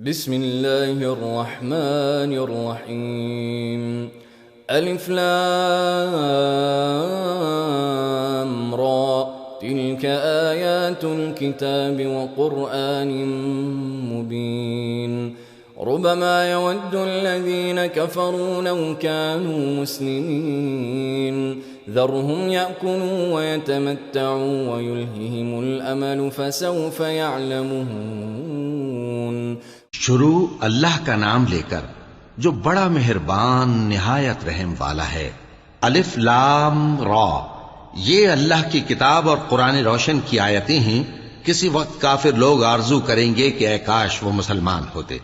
बिस्मिल्लाहिर्रहमानिर्रहीम। अलिफ लाम रा तिल्क आयातुल किताबि व क़ुरआनिम मुबीन। रुब्बमा यवद्दुल्लज़ीना कफ़रू लौ कानू मुस्लिमीन। ज़रहुम यअकुलू व यतमत्तऊ व युल्हिहिमुल अमलु फसौफ यअलमून। शुरू अल्लाह का नाम लेकर जो बड़ा मेहरबान निहायत रहम वाला है। अलिफ लाम रा, ये अल्लाह की किताब और कुरान रोशन की आयतें हैं। किसी वक्त काफिर लोग आरजू करेंगे कि ऐ काश वो मुसलमान होते।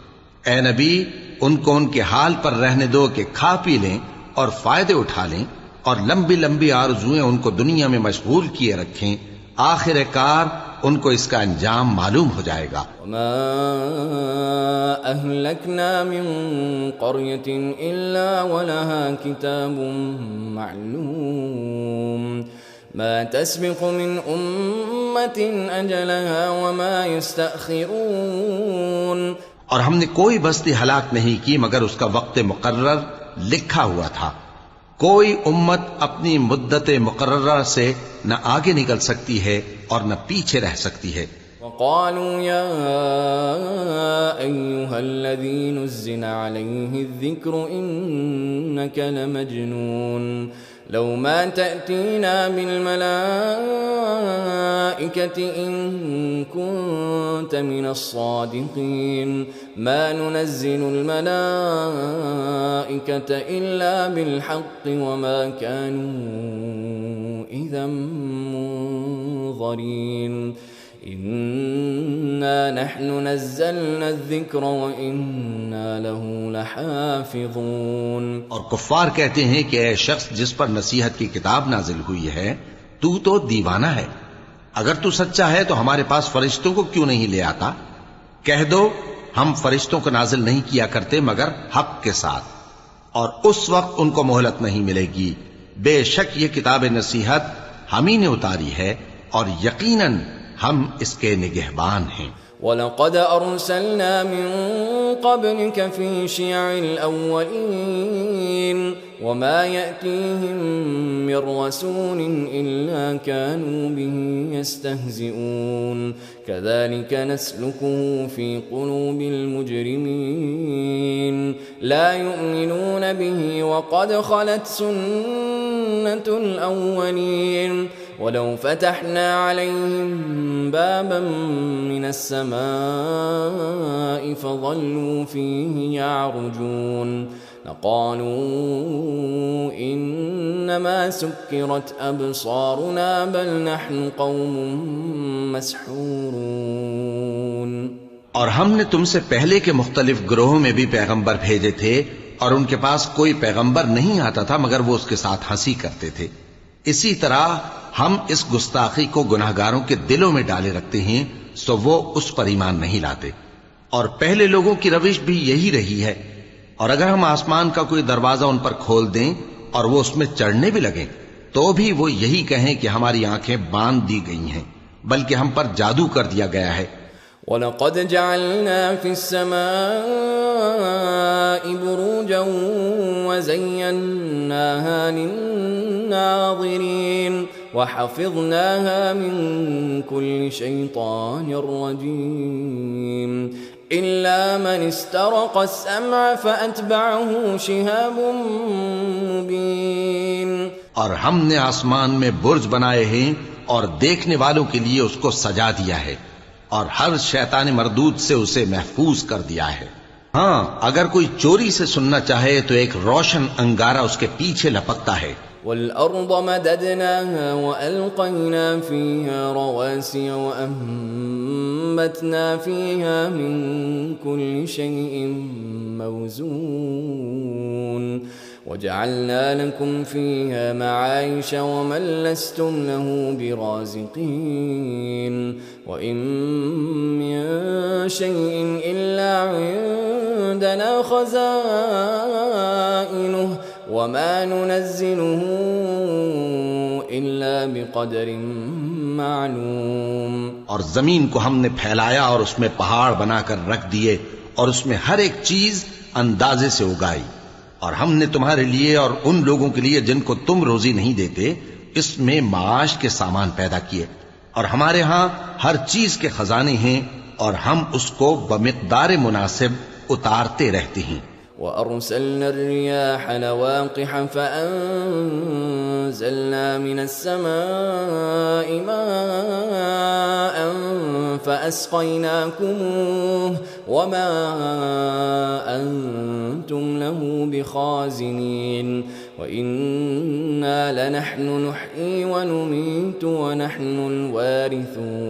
ऐ नबी, उनको उनके हाल पर रहने दो कि खा पी लें और फायदे उठा लें, और लंबी लंबी आरजुएं उनको दुनिया में मशगूल किए रखें। आखिरकार उनको इसका अंजाम मालूम हो जाएगा। वमा अहलकना मिन क़र्यतिन इल्ला वलहा किताबुम मअलूम। मा तस्बिक़ु मिन उम्मतिन अजलहा वमा यस्तअखिरून। और हमने कोई बस्ती हलाक नहीं की मगर उसका वक्त मुकर्रर लिखा हुआ था। कोई उम्मत अपनी मुद्दत मुकर्रर से न आगे निकल सकती है और न पीछे रह सकती है। वक़ालू या अय्युहल्लज़ी नुज़्ज़िला अलैहि ज़िक्रु इन्नक लमजनून। लौ मा तअतीना बिल मलाइकति इन कुन्त मिनस सादिक़ीन। मा नुनज़्ज़िलुल मलाइकत इल्ला बिल हक़्क़ि वमा कानू इज़न मुन्ज़रीन। इन्ना नहनु नज़्ज़लना ज़िक्र व इन्ना लहू लहाफ़िज़ून। और कुफ़ार कहते हैं कि ऐ शख्स जिस पर नसीहत की किताब नाजिल हुई है, तू तो दीवाना है। अगर तू सच्चा है तो हमारे पास फरिश्तों को क्यों नहीं ले आता? कह दो, हम फरिश्तों को नाजिल नहीं किया करते मगर हक के साथ, और उस वक्त उनको मोहलत नहीं मिलेगी। बेशक ये किताब नसीहत हम ही ने उतारी है और यकीनन हम इसके निगहबान हैं। वलक़द अरसलना मिन क़ब्लिक फ़ी शियअल अव्वलीन वमा यअतीहिम मिर रसूलिन इल्ला कानू बिही यस्तहज़िऊन। कज़ालिक नस्लुकुहु फ़ी क़ुलूबिल मुजरिमीन। ला युमिनून बिही वक़द ख़लत सुन्नतुल अव्वलीन। वलौ फ़तहना अलैहिम बाबन मिनस समाइ फ़ज़ल्लू फ़ीहि यअरुजून। लक़ालू इन्नमा सुक्किरत अबसारुना बल नहनु क़ौमुम मस्हूरून। और हमने तुमसे पहले के मुख्तलिफ ग्रोहों में भी पैगंबर भेजे थे, और उनके पास कोई पैगंबर नहीं आता था मगर वो उसके साथ हंसी करते थे। इसी तरह हम इस गुस्ताखी को गुनाहगारों के दिलों में डाले रखते हैं, सो वो उस पर ईमान नहीं लाते। और पहले लोगों की रविश भी यही रही है। और अगर हम आसमान का कोई दरवाजा उन पर खोल दें और वो उसमें चढ़ने भी लगें, तो भी वो यही कहें कि हमारी आंखें बांध दी गई हैं, बल्कि हम पर जादू कर दिया गया है। वलक़द जअलना फ़िस्समाइ बुरूजन वज़य्यन्नाहा लिन्नाज़िरीन वहफ़िज़नाहा मिन कुल्लि शैतानिर रजीम। इल्ला मन इस्तरक़ अस्समअ फ़अतबअहु शिहाबुम मुबीन। और हमने आसमान में बुर्ज बनाए हैं और देखने वालों के लिए उसको सजा दिया है, और हर शैतान मरदूद से उसे महफूज कर दिया है। हाँ, अगर कोई चोरी से सुनना चाहे तो एक रोशन अंगारा उसके पीछे लपकता है। वल्अर्द मददनाहा वअल्क़ैना फ़ीहा रवासिय वअंबतना फ़ीहा मिन कुल्लि शैइन मौज़ून। वजअलना लकुम फ़ीहा मआइश वमन लस्तुम लहु बिराज़िक़ीन। वइन मिन शैइन इल्ला इंदना ख़ज़ाइनुहु वमा नुनज़्ज़िलुहु इल्ला बिक़दरिन मालूम। और जमीन को हमने फैलाया और उसमें पहाड़ बनाकर रख दिए, और उसमें हर एक चीज अंदाजे से उगाई। और हमने तुम्हारे लिए और उन लोगों के लिए जिनको तुम रोजी नहीं देते इसमें माश के सामान पैदा किए, और हमारे यहां हर चीज के खजाने हैं और हम उसको बमिक़दार मुनासिब उतारते रहते हैं। وأرسلنا الرياح لواقح فأنزلنا من السماء ماء فأسقيناكموه وما أنتم له بخازنين وإنا لنحن نحيي ونميت ونحن الوارثون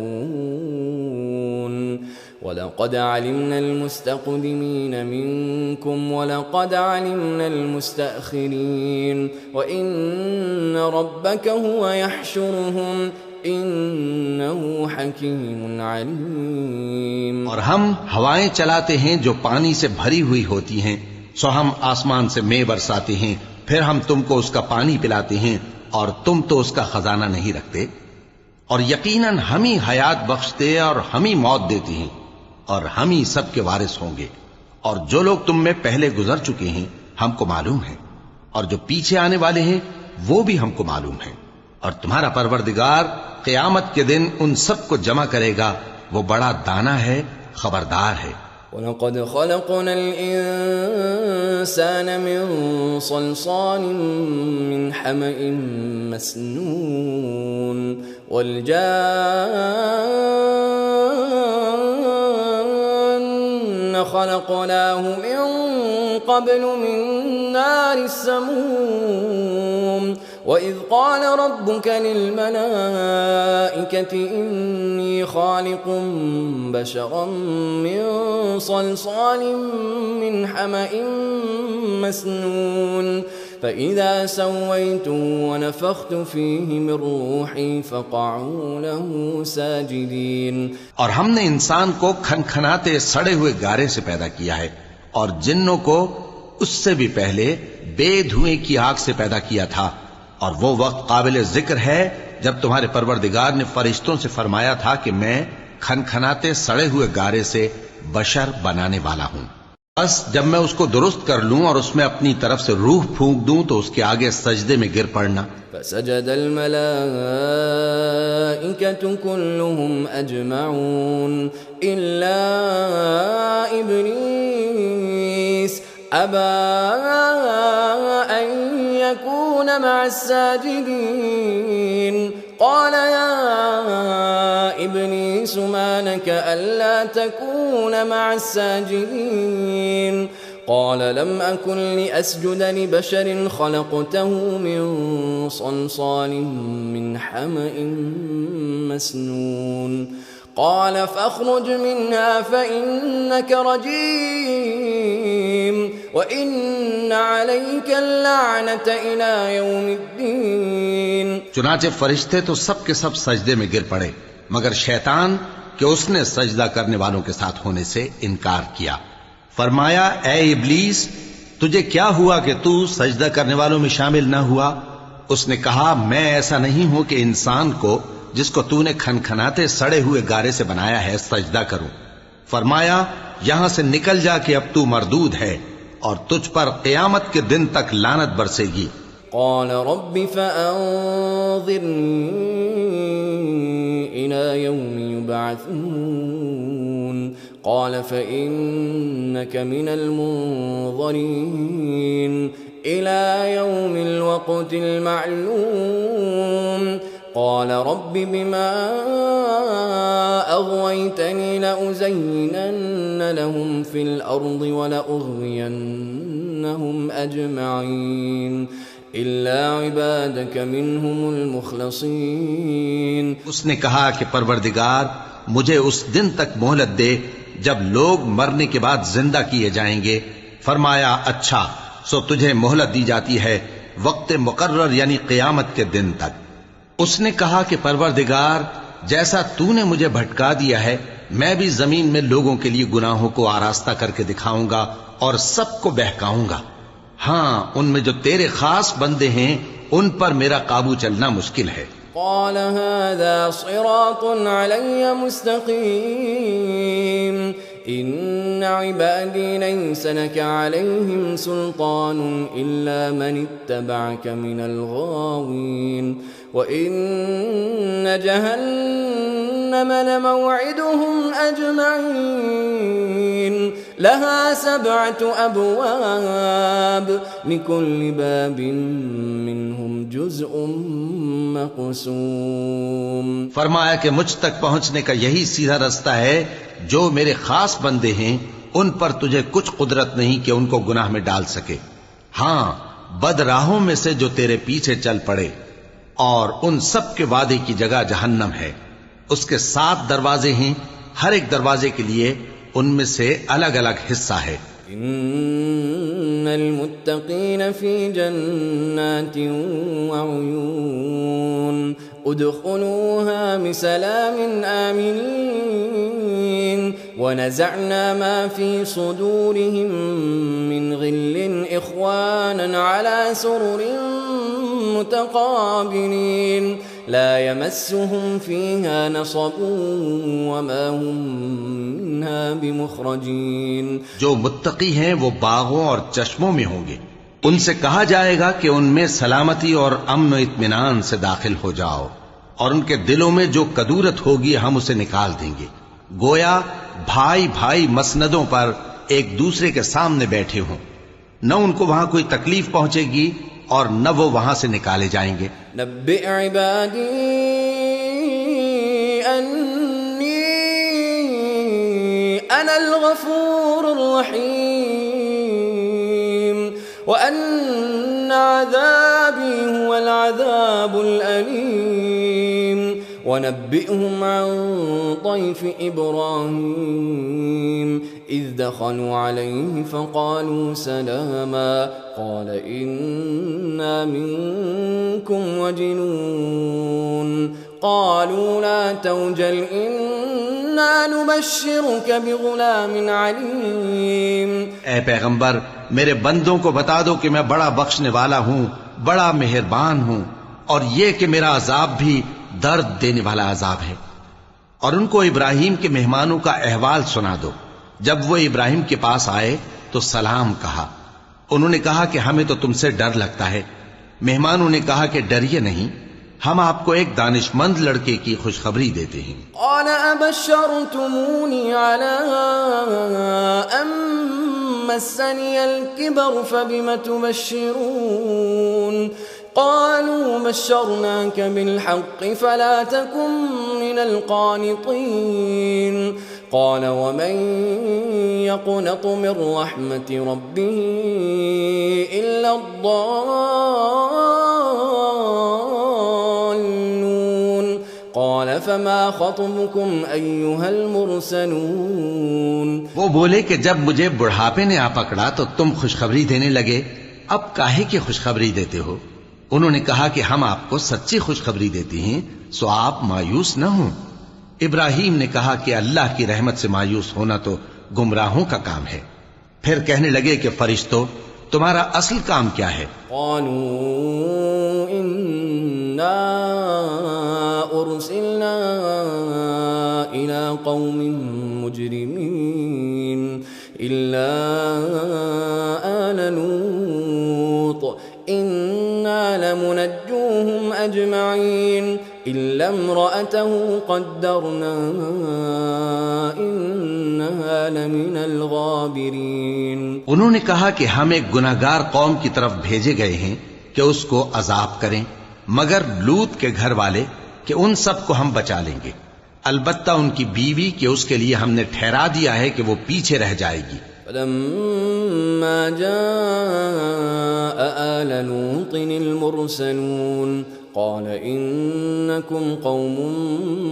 ولقد علمنا المستقدمين منكم ولقد علمنا المستأخرين وإن ربك هو يحشرهم इन्नहु हकीमुन अलीम। और हम हवाएं चलाते हैं जो पानी से भरी हुई होती हैं, सो हम आसमान से मेंह बरसाते हैं, फिर हम तुमको उसका पानी पिलाते हैं और तुम तो उसका खजाना नहीं रखते। और यकीनन हम ही हयात बख्शते और हम ही मौत देते हैं और हम ही सबके वारिस होंगे। और जो लोग तुम में पहले गुजर चुके हैं हमको मालूम है, और जो पीछे आने वाले हैं वो भी हमको मालूम है। और तुम्हारा परवरदिगार क़यामत के दिन उन सबको जमा करेगा, वो बड़ा दाना है, खबरदार है। वलक़द ख़लक़नल इंसान मिन सलसालिन मिन हमइन मस्नून वल्जान्न ख़लक़नाहु मिन क़ब्लु मिन नारिस समूम वइज़ क़ाल रब्बुक लिल्मलाइकति इन्नी ख़ालिक़ुम बशरन मिन सलसालिन मिन हमइन मस्नून फ़इज़ा सव्वय्तुहु वनफ़ख़्तु फ़ीहि मिन रूही फ़क़अू लहू साजिदीन। और हमने इंसान को खनखनाते सड़े हुए गारे से पैदा किया है और जिन्नों को उससे भी पहले बेधुएं की आग से पैदा किया था। और वो वक्त काबिल जिक्र है जब तुम्हारे परवरदिगार ने फरिश्तों से फरमाया था कि मैं खनखनाते सड़े हुए गारे से बशर बनाने वाला हूं, बस जब मैं उसको दुरुस्त कर लूं और उसमें अपनी तरफ से रूह फूंक दूं तो उसके आगे सजदे में गिर पड़ना। फसजदल मलाइकतु कुल्लुहुम अजमऊन इल्ला इब्लीस अबा अन यकून मअस्साजिदीन क़ाल या इब्लीस मा लक अल्ला तकून मअस्साजिदीन क़ाल लम अकुन लिअस्जुद लिबशरिन ख़लक़तहु मिन सलसालिन मिन हमइन मस्नून क़ाल फ़ख़्रुज मिन्हा फ़इन्नक रजीम व इन्न अलैका लअनत इला यौमिद्दीन। चुनाचे फरिश्ते तो सब के सब सजदे में गिर पड़े मगर शैतान कि उसने सजदा करने वालों के साथ होने से इनकार किया। फरमाया, ए इब्लीस, तुझे क्या हुआ कि तू सजदा करने वालों में शामिल न हुआ? उसने कहा, मैं ऐसा नहीं हूं कि इंसान को जिसको तूने खनखनाते सड़े हुए गारे से बनाया है सजदा करूं। फरमाया, यहां से निकल जा कि अब तू मरदूद है और तुझ पर क़यामत के दिन तक लानत बरसेगी। क़ाल रब्बि फ़अन्ज़िरनी इला यौमि युबअसून क़ाल फ़इन्नक मिनल मुन्ज़रीन इला यौमिल वक़्तिल मअलूम क़ाल रब्बि बिमा अग़वैतनी लउज़य्यिनन्न लहुम फ़िल अर्ज़ि वलउग़वियन्नहुम अजमईन इल्ला इबादक मिनहुमुल मुख़लसीन। उसने कहा कि परवरदिगार, मुझे उस दिन तक मोहलत दे जब लोग मरने के बाद जिंदा किए जाएंगे। फरमाया, अच्छा, सो तुझे मोहलत दी जाती है वक्त मुकर्रर यानी क़यामत के दिन तक। उसने कहा कि परवरदिगार, जैसा तूने मुझे भटका दिया है मैं भी जमीन में लोगों के लिए गुनाहों को आरास्ता करके दिखाऊंगा और सबको बहकाऊंगा। हाँ, उनमें जो तेरे खास बंदे हैं उन पर मेरा काबू चलना मुश्किल है। क़ाल हाज़ा सिरातुन अलैया मुस्तक़ीम إن عبادي ليس لك عليهم سلطان إلا من اتبعك من الغاوين وإن جهنم لموعدهم أجمعين لها 7 أبواب لكل باب منهم جزء مقسوم। फरमाया कि मुझ तक पहुंचने का यही सीधा रास्ता है। जो मेरे खास बंदे हैं उन पर तुझे कुछ कुदरत नहीं कि उनको गुनाह में डाल सके। हां, बदराहों में से जो तेरे पीछे चल पड़े, और उन सब के वादे की जगह जहन्नम है। उसके 7 दरवाजे हैं, हर एक दरवाजे के लिए उनमें से अलग अलग हिस्सा है। इन्नल मुत्तकीन फी जन्नातिन व उयून उदखुलूहा बिसलामिन आमिनीन व नज़अना मा फी सुदूरिहिम मिन गिल्लिन इख्वानन अला सुरुरिन मुतकाबिलीन ला यमस्सुहुम फीहा नसबुन व मा हुम मिन्हा बिमुखरजीन। जो मुत्तकी हैं वो बागों और चश्मों में होंगे। उनसे कहा जाएगा कि उनमें सलामती और अमन व इत्मीनान से दाखिल हो जाओ, और उनके दिलों में जो कदूरत होगी हम उसे निकाल देंगे। गोया भाई भाई मसनदों पर एक दूसरे के सामने बैठे हों। न उनको वहां कोई तकलीफ पहुंचेगी और न वो वहां से निकाले जाएंगे। नब्बि इबादी अन्नी अनल गफूरुर रहीम व अन्न अज़ाबी हुवल अज़ाबुल अलीम व नब्बिहुम अन ضيف इब्राहीम إذ دخلوا عليه فقالوا سلاما قال إنا منكم وجلون قالوا لا توجل إنا نبشرك بغلام عليم। ऐ पैगंबर, मेरे बंदों को बता दो कि मैं बड़ा बख्शने वाला हूं, बड़ा मेहरबान हूं, और ये कि मेरा अजाब भी दर्द देने वाला अजाब है। और उनको इब्राहिम के मेहमानों का अहवाल सुना दो। जब वो इब्राहिम के पास आए तो सलाम कहा। उन्होंने कहा कि हमें तो तुमसे डर लगता है। मेहमानों ने कहा कि डरिए नहीं, हम आपको एक दानिशमंद लड़के की खुशखबरी देते हैं। क़ाल अबश्शरतमूनी अला अन मस्सनियल किबर फबिम तुबश्शिरून क़ालू बश्शरनाक बिलहक़्क़ फला तकुन मिनल क़ानितीन क़ाल वमन यक़नत मिन रहमति रब्बिही इल्ला अद्दाल्लून क़ाल फमा ख़त्बुकुम अय्युहल मुरसलून। वो बोले कि जब मुझे बुढ़ापे ने आ पकड़ा तो तुम खुशखबरी देने लगे, अब काहे की खुशखबरी देते हो? उन्होंने कहा कि हम आपको सच्ची खुशखबरी देते हैं, सो आप मायूस न हों। इब्राहिम ने कहा कि अल्लाह की रहमत से मायूस होना तो गुमराहों का काम है। फिर कहने लगे कि फरिश्तों, तुम्हारा असल काम क्या है? क़ालू इन्ना उर्सिलना इला क़ौमिन मुजरिमीन इल्ला आल लूत इन्ना लमुनज्जूहुम अजमईन इल्ला इम्रअतहु क़द्दरना इन्नहा लमिनल गाबिरीन। उन्होंने कहा कि हम एक गुनाहगार कौम की तरफ भेजे गए हैं कि उसको अजाब करें, मगर लूत के घर वाले कि उन सब को हम बचा लेंगे, अलबत्ता उनकी बीवी कि उसके लिए हमने ठहरा दिया है कि वो पीछे रह जाएगी। फलम्मा जाअ आल लूतिनिल मुरसलून क़ाल इन्नकुम क़ौमुम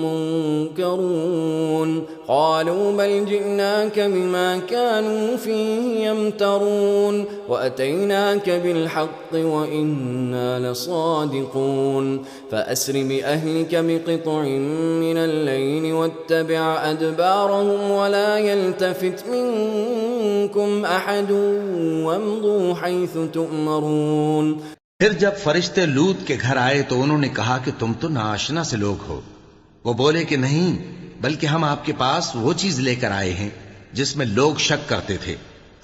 मुनकरून क़ालू बल जि'नाक बिमा कानू फ़ीहि यमतरून व अतैनाक बिलहक़्क़ व इन्ना लसादिक़ून फ़अस्रि बिअहलिक बिक़ित्'इन मिनल लैलि वत्तबि' अदबारहुम व ला यल्तफ़ित मिनकुम अहदुन वम्दू हैथु तु'मरून। फिर जब फरिश्ते लूत के घर आए तो उन्होंने कहा कि तुम तो नाआशना से लोग हो। वो बोले कि नहीं, बल्कि हम आपके पास वो चीज लेकर आए हैं जिसमें लोग शक करते थे,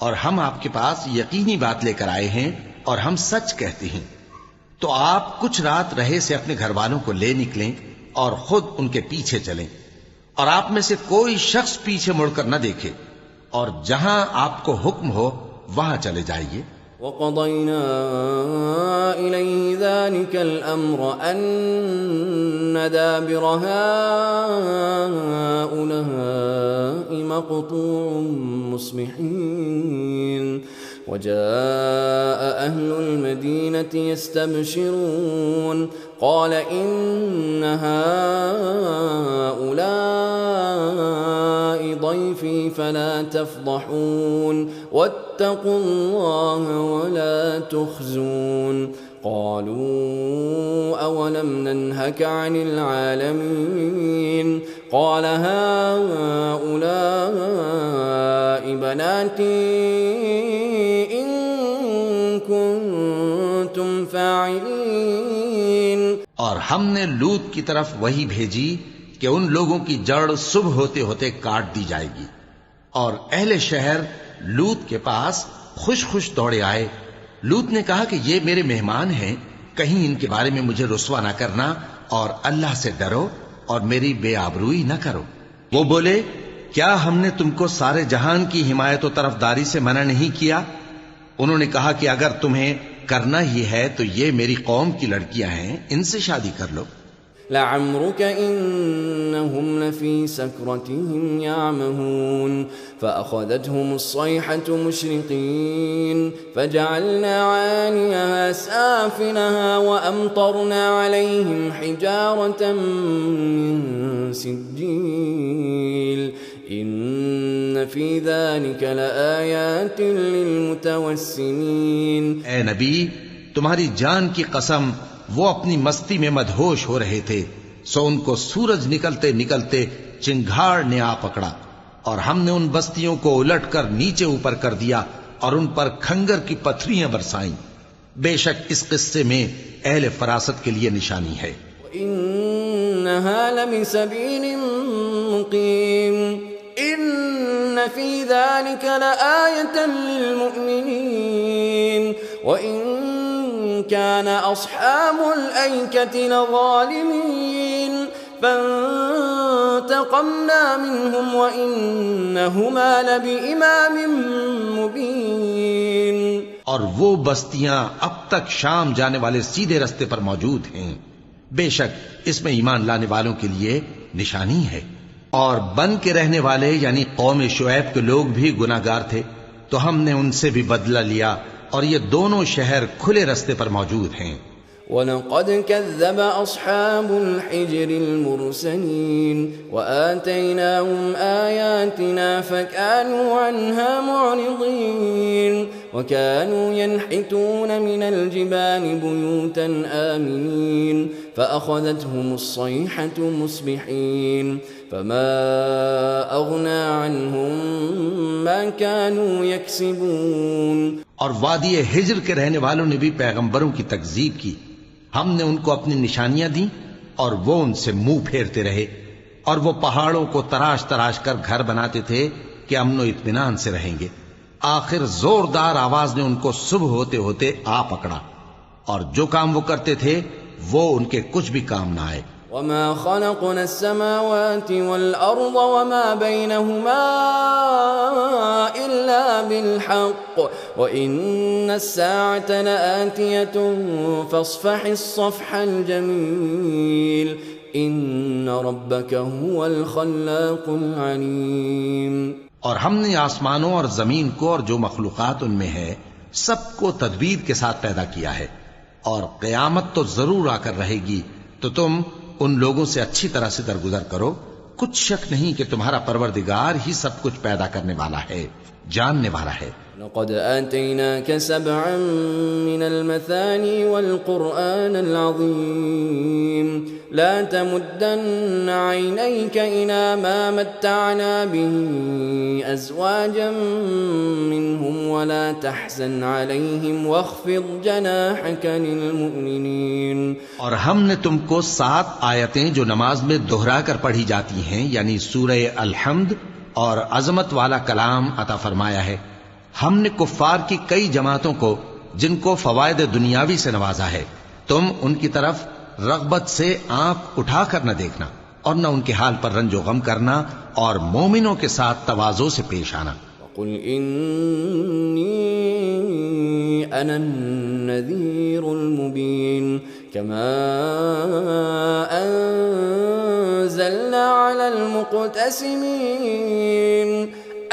और हम आपके पास यकीनी बात लेकर आए हैं और हम सच कहते हैं। तो आप कुछ रात रहे से अपने घर वालों को ले निकलें और खुद उनके पीछे चलें, और आप में से कोई शख्स पीछे मुड़कर न देखे, और जहां आपको हुक्म हो वहां चले जाइए। वक़ज़यना इलैहि ज़ालिकल अम्र अन्न दाबिर हाउलाइ मक़तूअन मुस्बिहीन वजाअ अहलुल मदीनति यस्तबशिरून क़ाल इन्न हाउलाइ ضيفي فلا تفضحون واتقوا الله ولا تخزون قالوا أولم ننهك عن العالمين قال هؤلاء بناتي إن كنتم فاعلين। और हमने लूत की तरफ वही भेजी कि उन लोगों की जड़ सुबह होते होते काट दी जाएगी, और अहले शहर लूत के पास खुश खुश दौड़े आए। लूत ने कहा कि ये मेरे मेहमान हैं, कहीं इनके बारे में मुझे रुस्वा न करना, और अल्लाह से डरो और मेरी बेआबरूई न करो। वो बोले, क्या हमने तुमको सारे जहान की हिमायत और तरफदारी से मना नहीं किया? उन्होंने कहा कि अगर तुम्हें करना ही है तो ये मेरी कौम की लड़कियां हैं, इनसे शादी कर लो। लअम्रुक इन्नहुम लफी सकरतिहिम यामहून फ़अख़ज़तहुमुस्सैहतु मुश्रिक़ीन फ़जअलना आलियहा साफ़िलहा वअमतरना अलैहिम हिजारतन मिन सिज्जील इन्न फी ज़ालिक लआयातिन लिलमुतवस्सिमीन। ए नबी, तुम्हारी जान की कसम, वो अपनी मस्ती में मदहोश हो रहे थे, सो उनको सूरज निकलते निकलते चिंगाड़ ने आ पकड़ा, और हमने उन बस्तियों को उलटकर नीचे ऊपर कर दिया और उन पर खंगर की पत्थरियां बरसाईं। बेशक इस किस्से में अहले फरासत के लिए निशानी है। इन्नहा लमिसबीलिन मुक़ीम इन्न फी ज़ालिका लआयतन लिलमुमिनीन व इन कान अस्हाबुल ऐकति लज़ालिमीन फंतक़मना मिनहुम व इन्नहुमा लबिइमामिन मुबीन। और वो बस्तियां अब तक शाम जाने वाले सीधे रास्ते पर मौजूद हैं। बेशक इसमें ईमान लाने वालों के लिए निशानी है। और बन के रहने वाले यानी कौम शुएब के लोग भी गुनाहगार थे, तो हमने उनसे भी बदला लिया, और ये दोनों शहर खुले रास्ते पर मौजूद हैं। वलक़द कज़्ज़ब अस्हाबुल हिज्रिल मुरसलीन व आतैनाहुम आयातिना फ़कानू अन्हा मुअरिज़ीन व कानू यनहितून मिनल जिबालि बुयूतन आमिनीन फ़अख़ज़तहुमुस्सैहतु मुस्बिहीन फमा अग़ना अन्हुम मा कानू यक्सिबून। और वादी हिज्र के रहने वालों ने भी पैगंबरों की तकज़ीब की। हमने उनको अपनी निशानियां दी और वो उनसे मुंह फेरते रहे, और वो पहाड़ों को तराश तराश कर घर बनाते थे कि अमनो इत्मीनान से रहेंगे। आखिर जोरदार आवाज ने उनको सुबह होते होते आ पकड़ा, और जो काम वो करते थे वो उनके कुछ भी काम ना आए। वमा खलक़ना अस्समावाति वल अर्ज़ वमा बैनहुमा इल्ला बिलहक़्क़ व इन्ना अस्साअत लआतियतुन फ़स्फ़हिस्सफ़हल जमील इन्न रब्बक हुवल ख़ल्लाक़ुल अलीम। और हमने आसमानों और जमीन को और जो मखलूक़ात उनमें है सबको तदबीर के साथ पैदा किया है, और क़यामत तो जरूर आकर रहेगी, तो तुम उन लोगों से अच्छी तरह से दरगुजर करो। कुछ शक नहीं कि तुम्हारा परवरदिगार ही सब कुछ पैदा करने वाला है, जानने वाला है। लक़द आतैनाक सबअन मिनल मसानी वल क़ुरआनिल अज़ीम ला तमुद्दन्न ऐनैक इला मा मत्तअना बिही अज़वाजन मिनहुम वला तहज़न अलैहिम वख़्फ़िज़ जनाहक लिलमुमिनीन। और हमने तुमको 7 आयतें जो नमाज में दोहरा कर पढ़ी जाती हैं, यानी सूरह अल-हम्द, और अजमत वाला कलाम अता फरमाया है। हमने कुफ्फार की कई जमातों को जिनको फवायद दुनियावी से नवाजा है, तुम उनकी तरफ रगबत से आंख उठाकर न देखना और न उनके हाल पर रंजो गम करना और मोमिनों के साथ तवाज़ो से पेश आना। कुल इन्नी अना नज़ीरुल मुबीन कमा अंज़लना अलल मुक़तसिमीन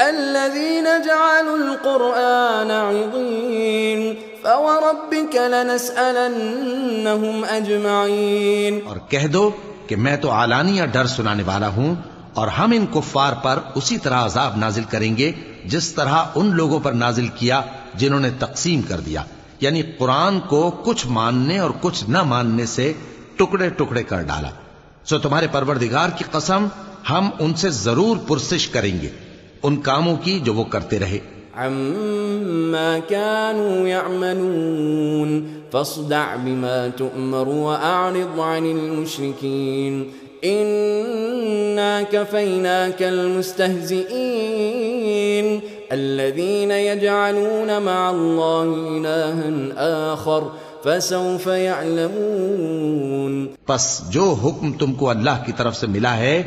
अल्लज़ीना जअलुल क़ुरआन अज़ीम फवरब्बिक लनस्अलन्नहुम अजमईन। और कह दो कि मैं तो आलानिया डर सुनाने वाला हूं और हम इन कुफ्फार पर उसी तरह अजाब नाजिल करेंगे जिस तरह उन लोगों पर नाजिल किया जिन्होंने तकसीम कर दिया, यानी कुरान को कुछ मानने और कुछ न मानने से टुकड़े टुकड़े कर डाला। सो तुम्हारे परवरदिगार की कसम, हम उनसे जरूर पुरसिश करेंगे उन कामों की जो वो करते रहे। अम्मा कानू यअमलून फस्दअ बिमा तुअमर वअरिद अनिल मुश्रिकीन इन्ना कफैनाकल मुस्तहज़िईन अल्लज़ीना यजअलून मअल्लाहि इलाहन आखर फसौफ यअलमून। बस जो हुक्म तुमको अल्लाह की तरफ से मिला है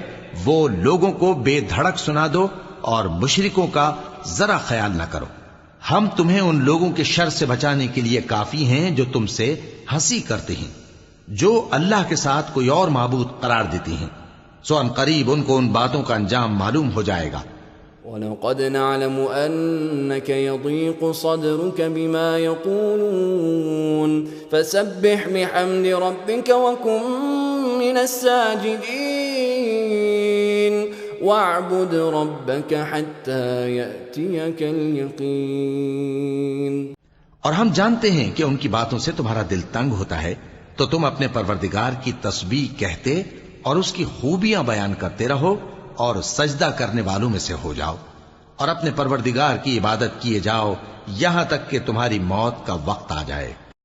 वो लोगों को बेधड़क सुना दो और मुशरिकों का जरा ख्याल न करो। हम तुम्हें उन लोगों के शर से बचाने के लिए काफी हैं जो तुमसे हंसी करते हैं, जो अल्लाह के साथ कोई और माबूद करार देती हैं। सो अनकरीब उनको उन बातों का अंजाम मालूम हो जाएगा। वलक़द नअलमु अन्नक यज़ीक़ु सद्रुक बिमा यक़ूलून फसब्बिह बिहम्दि रब्बिक वकुन मिनस साजिदीन वअबुद रब्बक हत्ता यअतियकल यक़ीन। और हम जानते हैं कि उनकी बातों से तुम्हारा दिल तंग होता है, तो तुम अपने परवरदिगार की तस्बीह कहते और उसकी खूबियां बयान करते रहो और सजदा करने वालों में से हो जाओ और अपने परवरदिगार की इबादत किए जाओ यहां तक कि तुम्हारी मौत का वक्त आ जाए।